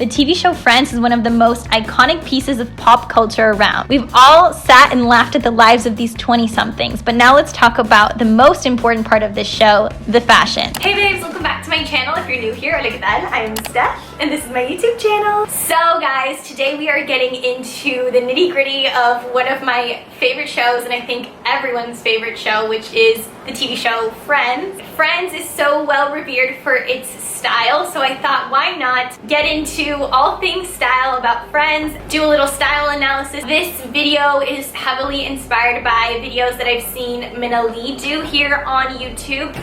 the TV show Friends is one of the most iconic pieces of pop culture around. We've all sat and laughed at the lives of these 20-somethings, but now let's talk about the most important part of this show, the fashion. Hey babes, welcome back to my channel. If you're new here, look at that, I am Steph, and this is my YouTube channel. So guys, today we are getting into the nitty-gritty of one of my favorite shows, and I think everyone's favorite show, which is the TV show Friends. Friends is so well revered for its style, so I thought why not get into all things style about Friends, do a little style analysis. This video is heavily inspired by videos that I've seen Minna Lee do here on YouTube.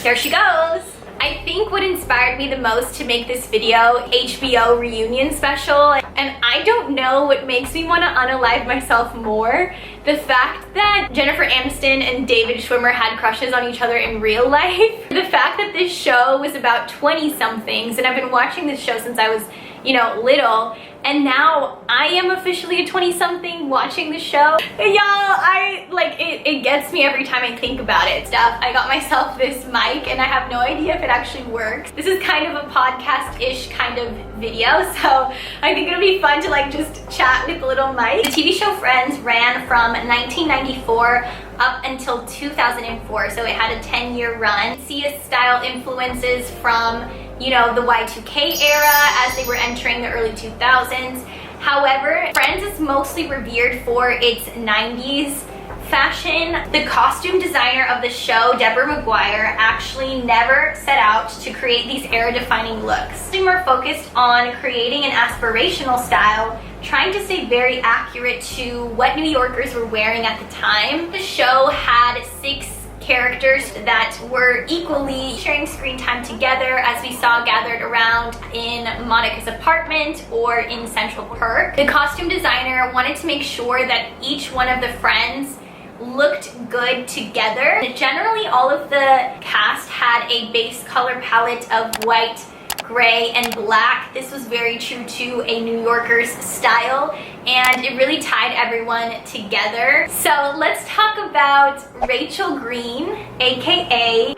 Here she goes. I think what inspired me the most to make this video, HBO reunion special, and I don't know what makes me want to unalive myself more, the fact that Jennifer Aniston and David Schwimmer had crushes on each other in real life, the fact that this show was about 20-somethings, and I've been watching this show since I was, little, and now I am officially a 20-something watching the show. Y'all, it gets me every time I think about it. I got myself this mic and I have no idea if it actually works. This is kind of a podcast-ish kind of video, so I think it'll be fun to just chat with a little mic. The TV show Friends ran from 1994 up until 2004, so it had a 10-year run. See its style influences from the Y2K era as they were entering the early 2000s. However, Friends is mostly revered for its 90s fashion. The costume designer of the show, Deborah Maguire, actually never set out to create these era-defining looks. They were focused on creating an aspirational style, trying to stay very accurate to what New Yorkers were wearing at the time. The show had 6 characters that were equally sharing screen time together, as we saw gathered around in Monica's apartment or in Central Perk. The costume designer wanted to make sure that each one of the friends looked good together. Generally, all of the cast had a base color palette of white, gray, and black. This was very true to a New Yorker's style, and it really tied everyone together. So let's talk about Rachel Green, aka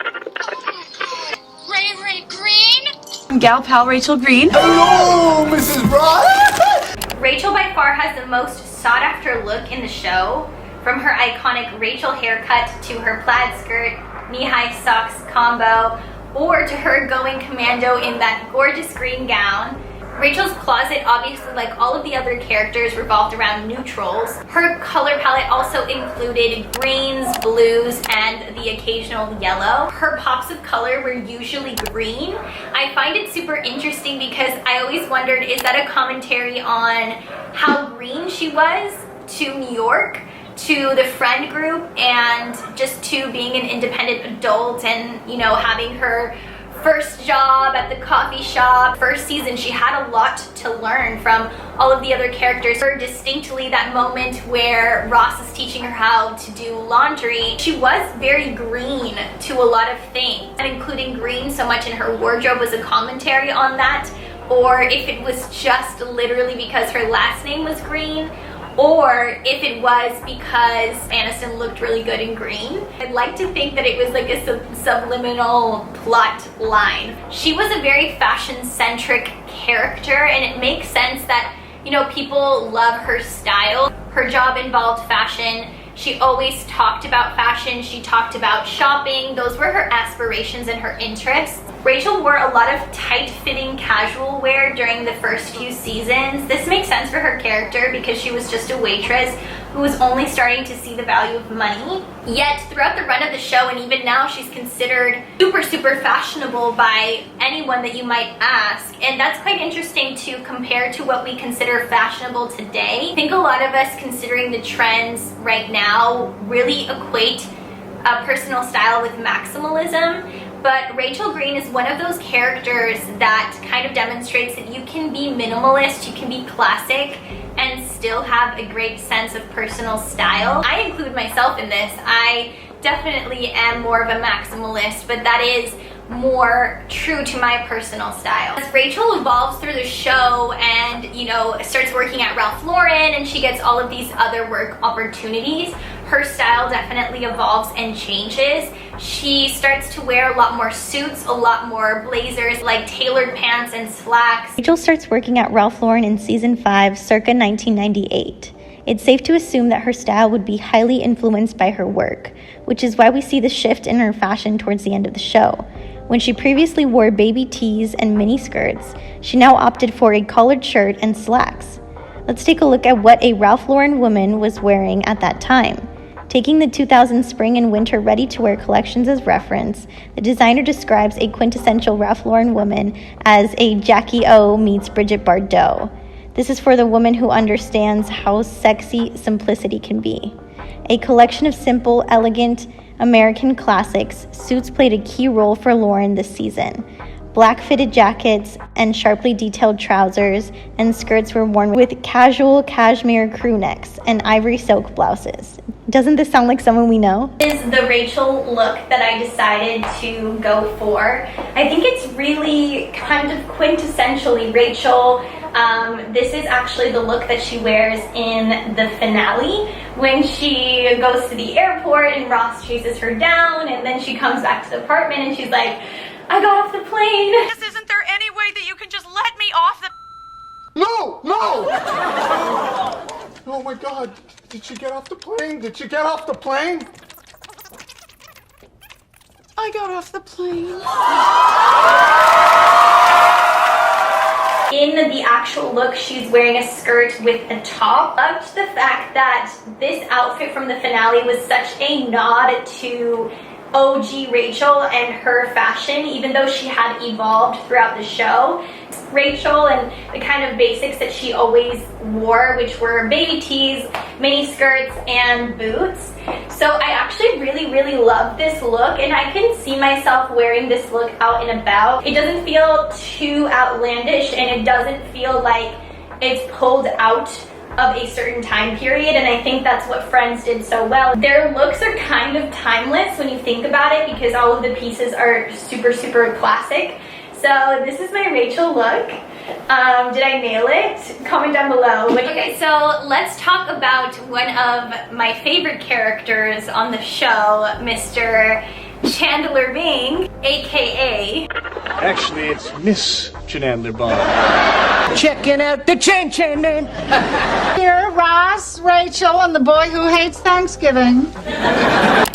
Ray Green. Gal pal Rachel Green. Hello, Mrs. Ross. Rachel by far has the most sought after look in the show, from her iconic Rachel haircut to her plaid skirt, knee-high socks combo, or to her going commando in that gorgeous green gown. Rachel's closet, obviously like all of the other characters, revolved around neutrals. Her color palette also included greens, blues, and the occasional yellow. Her pops of color were usually green. I find it super interesting because I always wondered, is that a commentary on how green she was to New York, to the friend group, and just to being an independent adult and, having her first job at the coffee shop. First season, she had a lot to learn from all of the other characters. Distinctly that moment where Ross is teaching her how to do laundry. She was very green to a lot of things, and including green so much in her wardrobe was a commentary on that, or if it was just literally because her last name was Green, or if it was because Aniston looked really good in green. I'd like to think that it was like a subliminal plot line. She was a very fashion-centric character, and it makes sense that, people love her style. Her job involved fashion. She always talked about fashion. She talked about shopping. Those were her aspirations and her interests. Rachel wore a lot of tight-fitting casual wear during the first few seasons. This makes sense for her character because she was just a waitress who was only starting to see the value of money. Yet throughout the run of the show, and even now, she's considered super fashionable by anyone that you might ask. And that's quite interesting to compare to what we consider fashionable today. I think a lot of us, considering the trends right now, really equate personal style with maximalism. But Rachel Green is one of those characters that kind of demonstrates that you can be minimalist, you can be classic, and still have a great sense of personal style. I include myself in this. I definitely am more of a maximalist, but that is more true to my personal style. As Rachel evolves through the show and, starts working at Ralph Lauren, and she gets all of these other work opportunities, her style definitely evolves and changes. She starts to wear a lot more suits, a lot more blazers, like tailored pants and slacks. Rachel starts working at Ralph Lauren in season 5, circa 1998. It's safe to assume that her style would be highly influenced by her work, which is why we see the shift in her fashion towards the end of the show. When she previously wore baby tees and mini skirts, she now opted for a collared shirt and slacks. Let's take a look at what a Ralph Lauren woman was wearing at that time. Taking the 2000 spring and winter ready-to-wear collections as reference, the designer describes a quintessential Ralph Lauren woman as a Jackie O meets Bridget Bardot. This is for the woman who understands how sexy simplicity can be. A collection of simple, elegant American classics, suits played a key role for Lauren this season. Black fitted jackets and sharply detailed trousers and skirts were worn with casual cashmere crew necks and ivory silk blouses. Doesn't this sound like someone we know? This is the Rachel look that I decided to go for. I think it's really kind of quintessentially Rachel. This is actually the look that she wears in the finale when she goes to the airport and Ross chases her down, and then she comes back to the apartment and she's like, I got off the plane. Isn't there any way that you can just let me off the... No! No! Oh my God. Did she get off the plane? Did she get off the plane? I got off the plane. In the actual look, she's wearing a skirt with a top. I loved the fact that this outfit from the finale was such a nod to OG Rachel and her fashion, even though she had evolved throughout the show. Rachel and the kind of basics that she always wore, which were baby tees, mini skirts, and boots. So I actually really love this look, and I can see myself wearing this look out and about. It doesn't feel too outlandish, and it doesn't feel like it's pulled out of a certain time period, and I think that's what Friends did so well. Their looks are kind of timeless when you think about it, because all of the pieces are super classic. So this is my Rachel look. Did I nail it? Comment down below. Okay, so let's talk about one of my favorite characters on the show, Mr. Chandler Bing, aka... Actually, it's Miss Chandler Bond. Checking out the Chan Man. Here, Ross, Rachel, and the boy who hates Thanksgiving.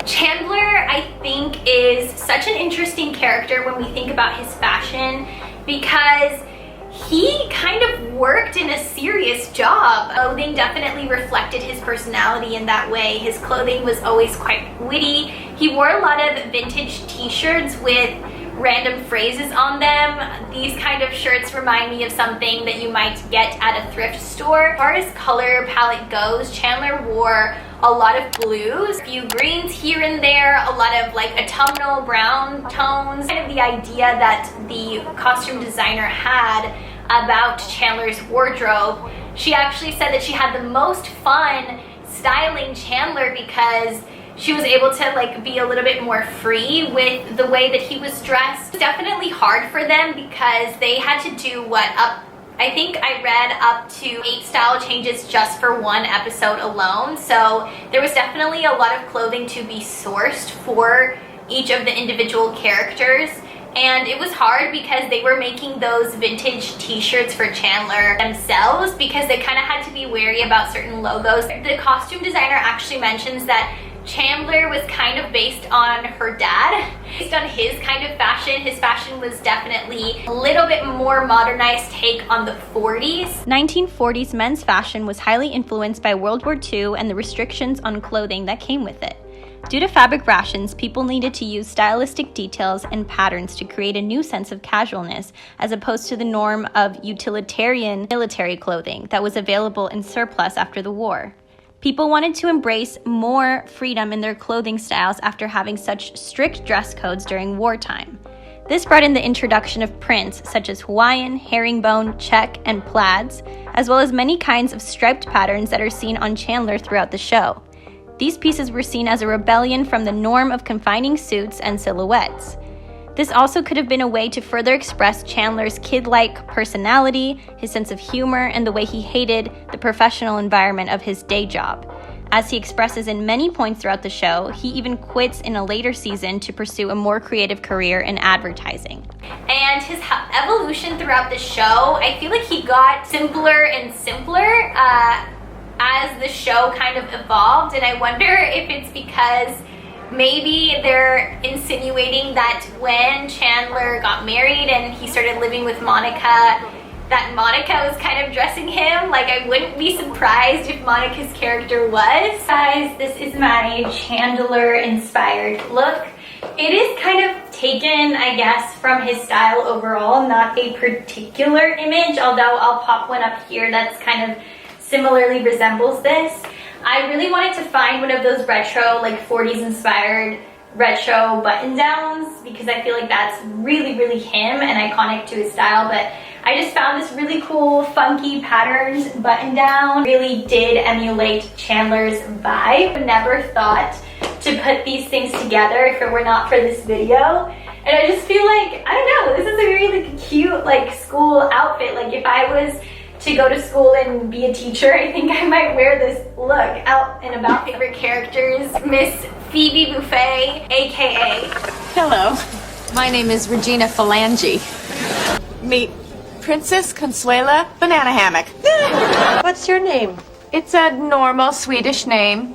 Chandler, I think, is such an interesting character when we think about his fashion, because he kind of worked in a serious job. Clothing definitely reflected his personality in that way. His clothing was always quite witty. He wore a lot of vintage t-shirts with random phrases on them. These kind of shirts remind me of something that you might get at a thrift store. As far as color palette goes, Chandler wore a lot of blues, a few greens here and there, a lot of like autumnal brown tones. Kind of the idea that the costume designer had about Chandler's wardrobe. She actually said that she had the most fun styling Chandler because she was able to like be a little bit more free with the way that he was dressed. It was definitely hard for them because they had to do I think I read up to 8 style changes just for one episode alone. So there was definitely a lot of clothing to be sourced for each of the individual characters. And it was hard because they were making those vintage t-shirts for Chandler themselves because they kind of had to be wary about certain logos. The costume designer actually mentions that Chandler was kind of based on her dad. Based on his kind of fashion, his fashion was definitely a little bit more modernized take on the 40s. 1940s men's fashion was highly influenced by World War II and the restrictions on clothing that came with it. Due to fabric rations, people needed to use stylistic details and patterns to create a new sense of casualness, as opposed to the norm of utilitarian military clothing that was available in surplus after the war. People wanted to embrace more freedom in their clothing styles after having such strict dress codes during wartime. This brought in the introduction of prints such as Hawaiian, herringbone, check, and plaids, as well as many kinds of striped patterns that are seen on Chandler throughout the show. These pieces were seen as a rebellion from the norm of confining suits and silhouettes. This also could have been a way to further express Chandler's kid-like personality, his sense of humor, and the way he hated the professional environment of his day job. As he expresses in many points throughout the show, he even quits in a later season to pursue a more creative career in advertising. And his evolution throughout the show, I feel like he got simpler and simpler as the show kind of evolved, and I wonder if it's because maybe they're insinuating that when Chandler got married and he started living with Monica, that Monica was kind of dressing him. Like, I wouldn't be surprised if Monica's character was. Guys, this is my Chandler inspired look. It is kind of taken, I guess, from his style overall, not a particular image, although I'll pop one up here that's kind of similarly resembles this. I really wanted to find one of those retro, like 40s inspired retro button downs, because I feel like that's really, really him and iconic to his style. But I just found this really cool, funky patterned button down. Really did emulate Chandler's vibe. Never thought to put these things together if it were not for this video. And I just feel like, I don't know, this is a really cute, like, school outfit. Like, if I was to go to school and be a teacher, I think I might wear this look out and about. Favorite characters, Miss Phoebe Buffet, aka. Hello, my name is Regina Phalange. Meet Princess Consuela Banana Hammock. What's your name? It's a normal Swedish name.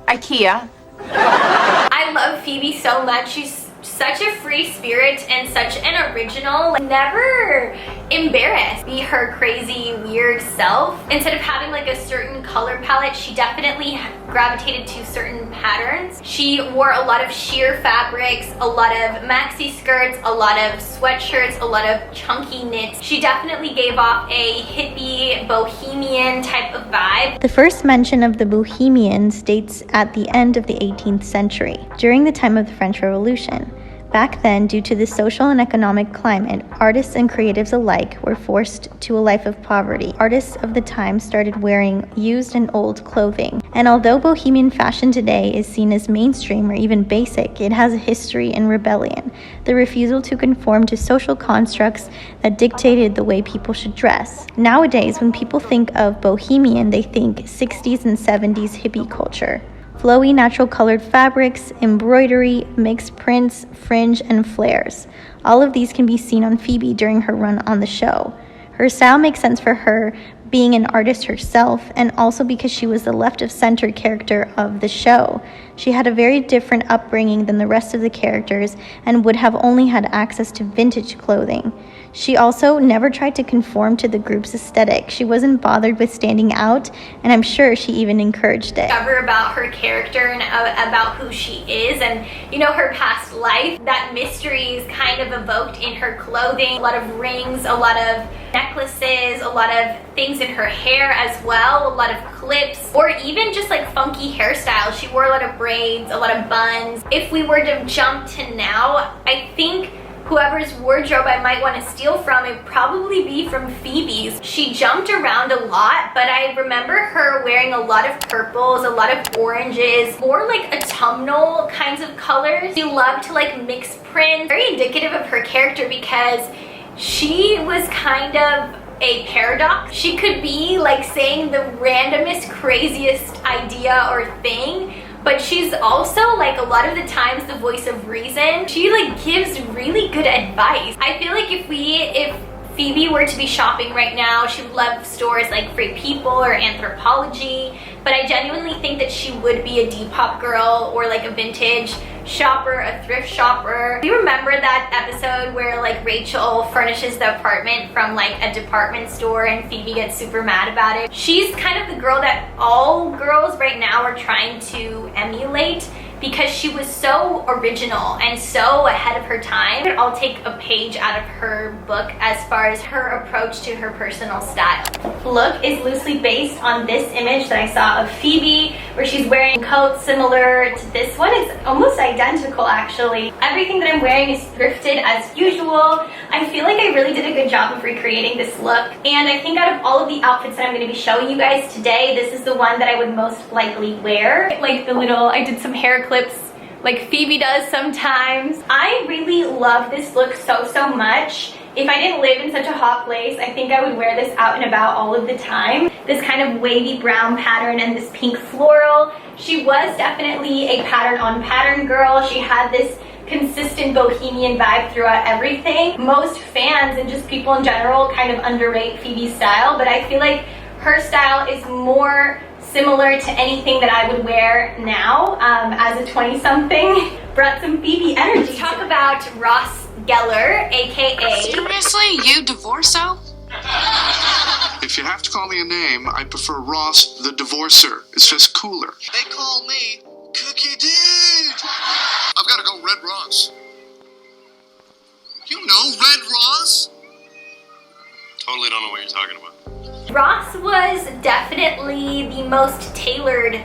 IKEA. I love Phoebe so much. She's such a free spirit and such an original. Never embarrassed. Be her crazy, weird self. Instead of having like a certain color palette, she definitely gravitated to certain patterns. She wore a lot of sheer fabrics, a lot of maxi skirts, a lot of sweatshirts, a lot of chunky knits. She definitely gave off a hippie, bohemian type of vibe. The first mention of the Bohemians dates at the end of the 18th century, during the time of the French Revolution. Back then, due to the social and economic climate, artists and creatives alike were forced to a life of poverty. Artists of the time started wearing used and old clothing. And although bohemian fashion today is seen as mainstream or even basic, it has a history in rebellion, the refusal to conform to social constructs that dictated the way people should dress. Nowadays, when people think of bohemian, they think 60s and 70s hippie culture. Flowy, natural colored fabrics, embroidery, mixed prints, fringe, and flares. All of these can be seen on Phoebe during her run on the show. Her style makes sense for her being an artist herself, and also because she was the left-of-center character of the show. She had a very different upbringing than the rest of the characters and would have only had access to vintage clothing. She also never tried to conform to the group's aesthetic. She wasn't bothered with standing out, and I'm sure she even encouraged it. Discover about her character and about who she is and, you know, her past life. That mystery is kind of evoked in her clothing. A lot of rings, a lot of necklaces, a lot of things in her hair as well, a lot of clips, or even just like funky hairstyles. She wore a lot of braids, a lot of buns. If we were to jump to now, I think whoever's wardrobe I might want to steal from, it would probably be from Phoebe's. She jumped around a lot, but I remember her wearing a lot of purples, a lot of oranges, more like autumnal kinds of colors. She loved to like mix prints. Very indicative of her character because she was kind of a paradox. She could be like saying the randomest, craziest idea or thing, but she's also like a lot of the times the voice of reason. She like gives really good advice. I feel like if Phoebe were to be shopping right now, she would love stores like Free People or Anthropology, but I genuinely think that she would be a Depop girl or like a vintage shopper, a thrift shopper. Do you remember that episode where like Rachel furnishes the apartment from like a department store and Phoebe gets super mad about it? She's kind of the girl that all girls right now are trying to emulate because she was so original and so ahead of her time. I'll take a page out of her book as far as her approach to her personal style. The look is loosely based on this image that I saw of Phoebe, where she's wearing a coat similar to this one. It's almost identical actually. Everything that I'm wearing is thrifted as usual. I feel like I really did a good job of recreating this look, and I think out of all of the outfits that I'm going to be showing you guys today, this is the one that I would most likely wear. Like the little, I did some hair clips like Phoebe does sometimes. I really love this look so much. If I didn't live in such a hot place, I think I would wear this out and about all of the time. this kind of wavy brown pattern and this pink floral. She was definitely a pattern on pattern girl. She had this consistent bohemian vibe throughout everything. Most fans and just people in general kind of underrate Phoebe's style, but I feel like her style is more similar to anything that I would wear now as a 20-something. Brought some Phoebe energy. Let's talk about Ross Geller, aka... Seriously? You divorced-o? If you have to call me a name, I prefer Ross the Divorcer. It's just cooler. They call me Cookie Dude. I've got to go Red Ross. You know Red Ross? Totally don't know what you're talking about. Ross was definitely the most tailored,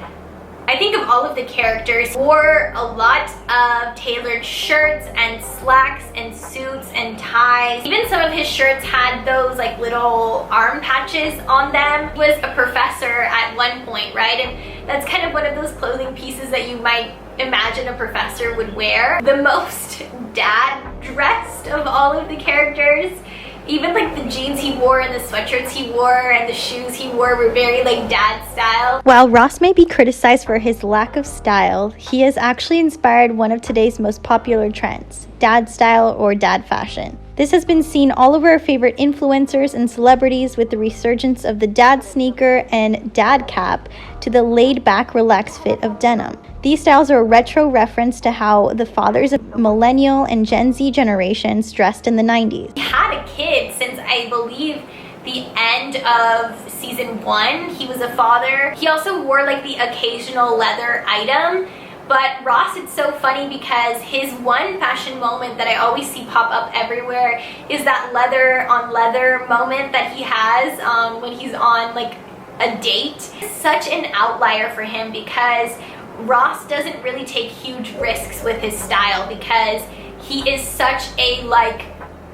I think, of all of the characters. Wore a lot of tailored shirts and slacks and suits and ties. Even some of his shirts had those like little arm patches on them. He was a professor at one point, right? And that's kind of one of those clothing pieces that you might imagine a professor would wear. The most dad dressed of all of the characters. Even like the jeans he wore and the sweatshirts he wore and the shoes he wore were very like dad style. While Ross may be criticized for his lack of style, he has actually inspired one of today's most popular trends, dad style or dad fashion. This has been seen all over our favorite influencers and celebrities, with the resurgence of the dad sneaker and dad cap to the laid-back, relaxed fit of denim. These styles are a retro reference to how the fathers of millennial and Gen Z generations dressed in the 90s. He had a kid since, I believe, the end of season 1. He was a father. He also wore like the occasional leather item. But Ross, it's so funny because his one fashion moment that I always see pop up everywhere is that leather on leather moment that he has when he's on like a date. It's such an outlier for him because Ross doesn't really take huge risks with his style because he is such a like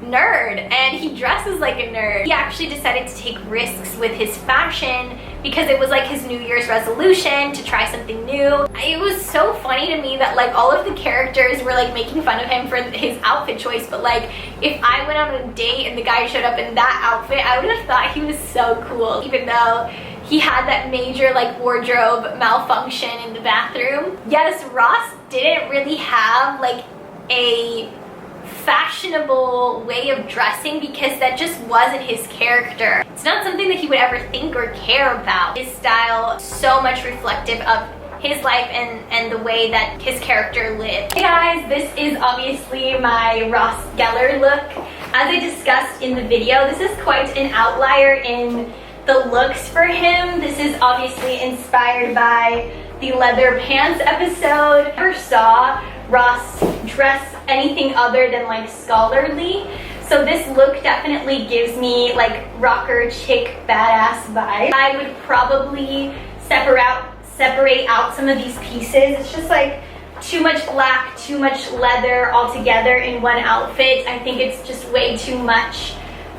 nerd and he dresses like a nerd. He actually decided to take risks with his fashion because it was like his New Year's resolution to try something new. It was so funny to me that like all of the characters were like making fun of him for his outfit choice, but like if I went on a date and the guy showed up in that outfit, I would have thought he was so cool, even though he had that major like wardrobe malfunction in the bathroom. Yes, Ross didn't really have like a fashionable way of dressing because that just wasn't his character. It's not something that he would ever think or care about. His style so much reflective of his life and the way that his character lived. Hey guys, this is obviously my Ross Geller look. As I discussed in the video, this is quite an outlier in the looks for him. This is obviously inspired by the leather pants episode. I never saw Ross dress anything other than like scholarly, so this look definitely gives me like rocker chick badass vibe. I would probably separate out some of these pieces. It's just like too much black, too much leather all together in one outfit. I think it's just way too much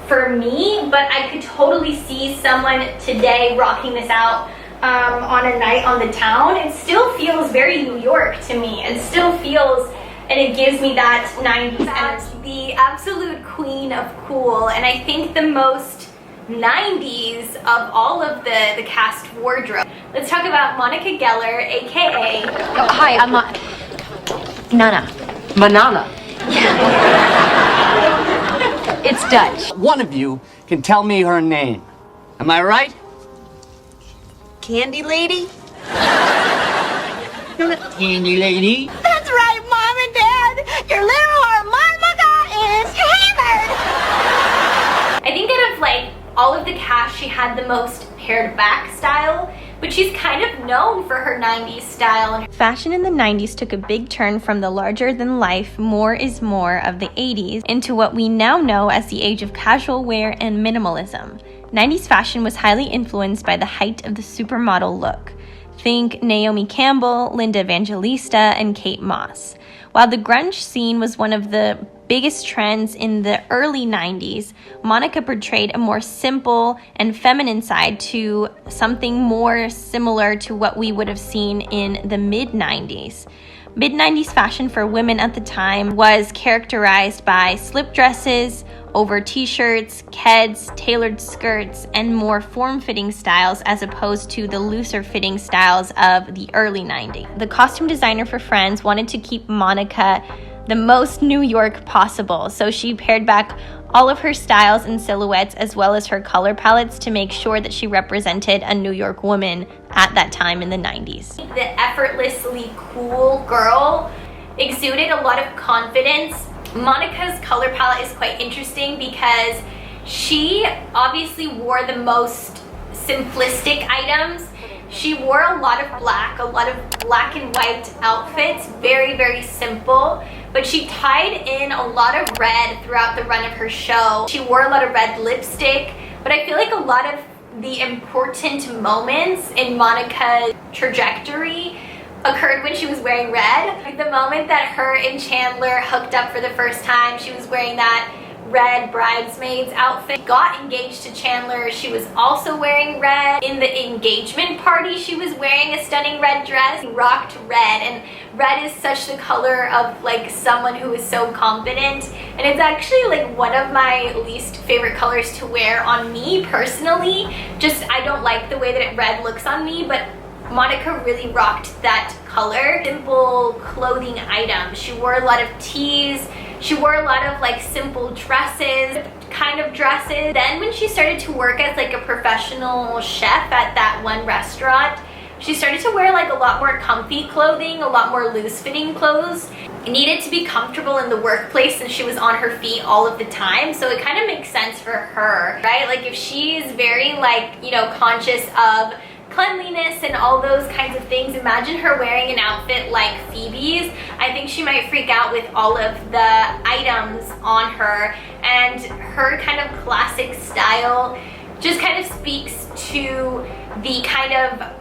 for me, but I could totally see someone today rocking this out on a night on the town. It still feels very New York to me. It still feels, and it gives me that 90s energy. The absolute queen of cool, and I think the most 90s of all of the cast wardrobe. Let's talk about Monica Geller, aka... Oh, hi, I'm Nana. Manana. It's Dutch. One of you can tell me her name. Am I right? Candy Lady? Candy Lady. That's right, Mom and Dad. Your little harmonica is hammered. I think out of like all of the cast, she had the most pared back style, but she's kind of known for her 90s style. Fashion in the 90s took a big turn from the larger-than-life, more is more of the 80s into what we now know as the age of casual wear and minimalism. 90s fashion was highly influenced by the height of the supermodel look. Think Naomi Campbell, Linda Evangelista, and Kate Moss. While the grunge scene was one of the biggest trends in the early 90s, Monica portrayed a more simple and feminine side to something more similar to what we would have seen in the mid-90s. Mid-90s fashion for women at the time was characterized by slip dresses, over t-shirts, keds, tailored skirts, and more form-fitting styles as opposed to the looser fitting styles of the early 90s. The costume designer for Friends wanted to keep Monica the most New York possible, so she pared back all of her styles and silhouettes as well as her color palettes to make sure that she represented a New York woman at that time in the 90s. The effortlessly cool girl exuded a lot of confidence. Monica's color palette is quite interesting because she obviously wore the most simplistic items. She wore a lot of black and white outfits, very, very simple, but she tied in a lot of red throughout the run of her show. She wore a lot of red lipstick, but I feel like a lot of the important moments in Monica's trajectory occurred when she was wearing red. Like the moment that her and Chandler hooked up for the first time, she was wearing that red bridesmaid's outfit. Got engaged to Chandler, she was also wearing red. In the engagement party, she was wearing a stunning red dress. Rocked red, and red is such the color of like someone who is so confident, and it's actually like one of my least favorite colors to wear on me personally. Just I don't like the way that red looks on me, but Monica really rocked that color. Simple clothing items. She wore a lot of tees. She wore a lot of like simple dresses, kind of dresses. Then when she started to work as like a professional chef at that one restaurant, she started to wear like a lot more comfy clothing, a lot more loose fitting clothes. It needed to be comfortable in the workplace since she was on her feet all of the time. So it kind of makes sense for her, right? Like if she's very like, you know, conscious of cleanliness and all those kinds of things, imagine her wearing an outfit like Phoebe's. I think she might freak out with all of the items on her, and her kind of classic style just kind of speaks to the kind of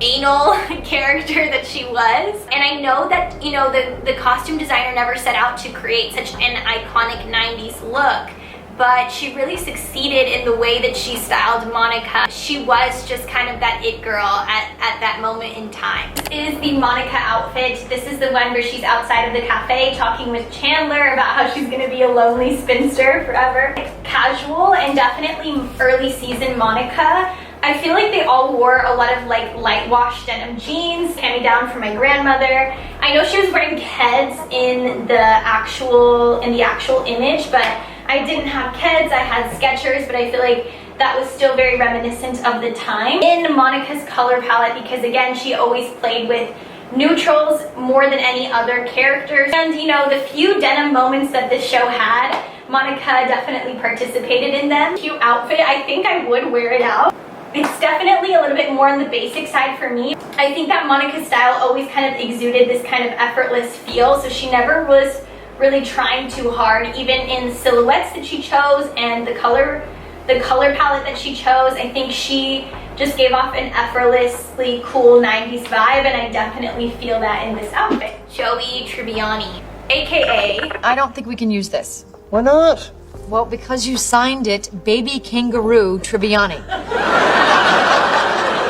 anal character that she was. And I know that, you know, the costume designer never set out to create such an iconic 90s look, but she really succeeded in the way that she styled Monica. She was just kind of that it girl at that moment in time. This is the Monica outfit. This is the one where she's outside of the cafe talking with Chandler about how she's gonna be a lonely spinster forever. Casual and definitely early season Monica. I feel like they all wore a lot of like light wash denim jeans, hand-me-down from my grandmother. I know she was wearing Keds in the actual image, but I didn't have Keds, I had Skechers, but I feel like that was still very reminiscent of the time. In Monica's color palette, because again, she always played with neutrals more than any other characters. And you know, the few denim moments that this show had, Monica definitely participated in them. Cute outfit, I think I would wear it out. It's definitely a little bit more on the basic side for me. I think that Monica's style always kind of exuded this kind of effortless feel, so she never was really trying too hard, even in silhouettes that she chose and the color palette that she chose. I think she just gave off an effortlessly cool 90s vibe, and I definitely feel that in this outfit. Joey Tribbiani, aka... I don't think we can use this. Why not? Well, because you signed it Baby Kangaroo Tribbiani.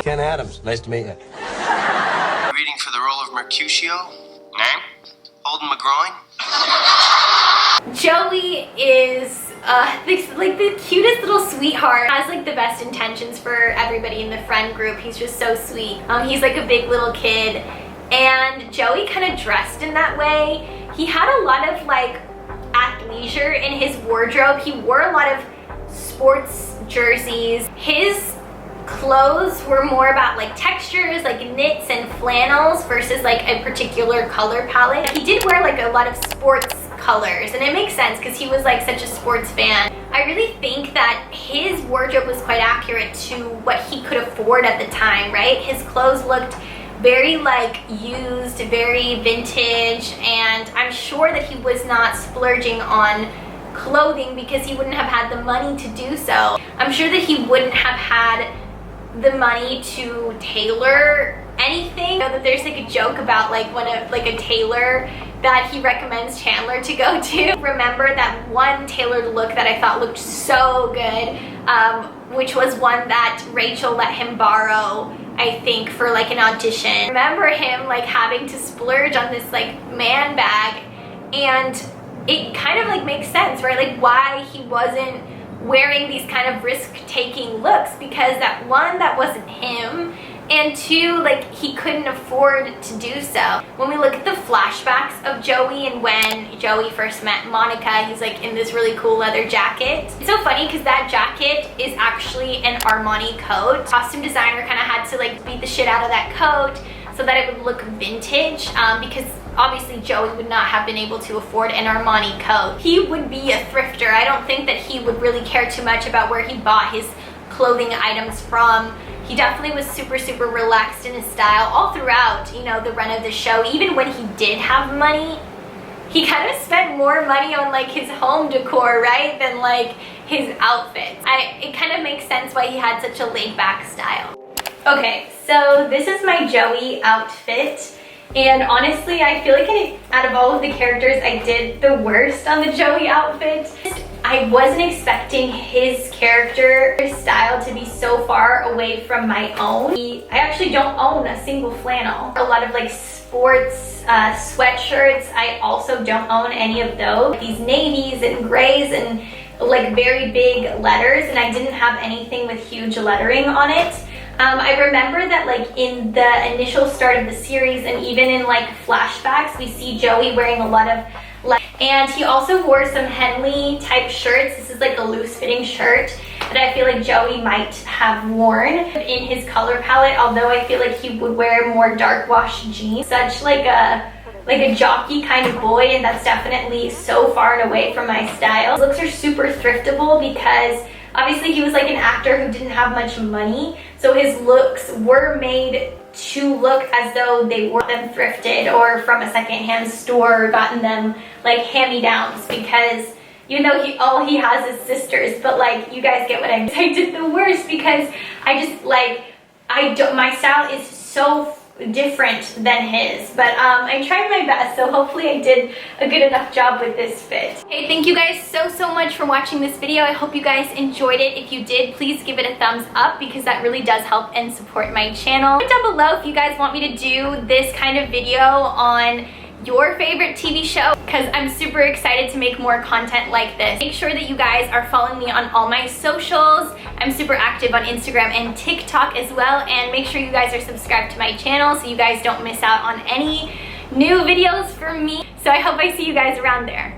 Ken Adams, nice to meet you. Reading for the role of Mercutio? Name? Holding my groin? Joey is like the cutest little sweetheart. Has like the best intentions for everybody in the friend group. He's just so sweet. He's like a big little kid, and Joey kind of dressed in that way. He had a lot of like athleisure in his wardrobe. He wore a lot of sports jerseys. His clothes were more about like textures, like knits and flannels versus like a particular color palette. He did wear like a lot of sports colors, and it makes sense because he was like such a sports fan. I really think that his wardrobe was quite accurate to what he could afford at the time, right? His clothes looked very like used, very vintage, and I'm sure that he was not splurging on clothing because he wouldn't have had the money to do so. I'm sure that he wouldn't have had the money to tailor anything. You know that there's like a joke about like a tailor that he recommends Chandler to go to. Remember that one tailored look that I thought looked so good, which was one that Rachel let him borrow, I think, for like an audition. Remember him like having to splurge on this like man bag, and it kind of like makes sense, right? Like why he wasn't wearing these kind of risk-taking looks, because that one, that wasn't him, and two, like he couldn't afford to do so. When we look at the flashbacks of Joey and when Joey first met Monica, he's like in this really cool leather jacket. It's so funny because that jacket is actually an Armani coat. Costume designer kind of had to like beat the shit out of that coat so that it would look vintage, because obviously Joey would not have been able to afford an Armani coat. He would be a thrifter. I don't think that he would really care too much about where he bought his clothing items from. He definitely was super, super relaxed in his style all throughout, you know, the run of the show. Even when he did have money, he kind of spent more money on like his home decor, right, than like his outfits. It kind of makes sense why he had such a laid-back style. Okay, so this is my Joey outfit. And honestly, I feel like out of all of the characters, I did the worst on the Joey outfit. I wasn't expecting his character style to be so far away from my own. I actually don't own a single flannel. A lot of like sports sweatshirts, I also don't own any of those. These navies and grays and like very big letters, and I didn't have anything with huge lettering on it. I remember that like in the initial start of the series and even in like flashbacks, we see Joey wearing a lot of and he also wore some Henley type shirts. This is like a loose fitting shirt that I feel like Joey might have worn in his color palette, although I feel like he would wear more dark wash jeans. Such like a jockey kind of boy, and that's definitely so far and away from my style. His looks are super thriftable because obviously he was like an actor who didn't have much money, so his looks were made to look as though they were them thrifted or from a secondhand store or gotten them like hand-me-downs, because even though all he has is sisters, but like you guys get what I mean. I did the worst because I just like, my style is so different than his, but I tried my best, so hopefully I did a good enough job with this fit. Hey, thank you guys so much for watching this video. I hope you guys enjoyed it. If you did, please give it a thumbs up because that really does help and support my channel. Comment down below if you guys want me to do this kind of video on your favorite TV show, because I'm super excited to make more content like this. Make sure that you guys are following me on all my socials. I'm super active on Instagram and TikTok as well, and make sure you guys are subscribed to my channel so you guys don't miss out on any new videos from me. So I hope I see you guys around there.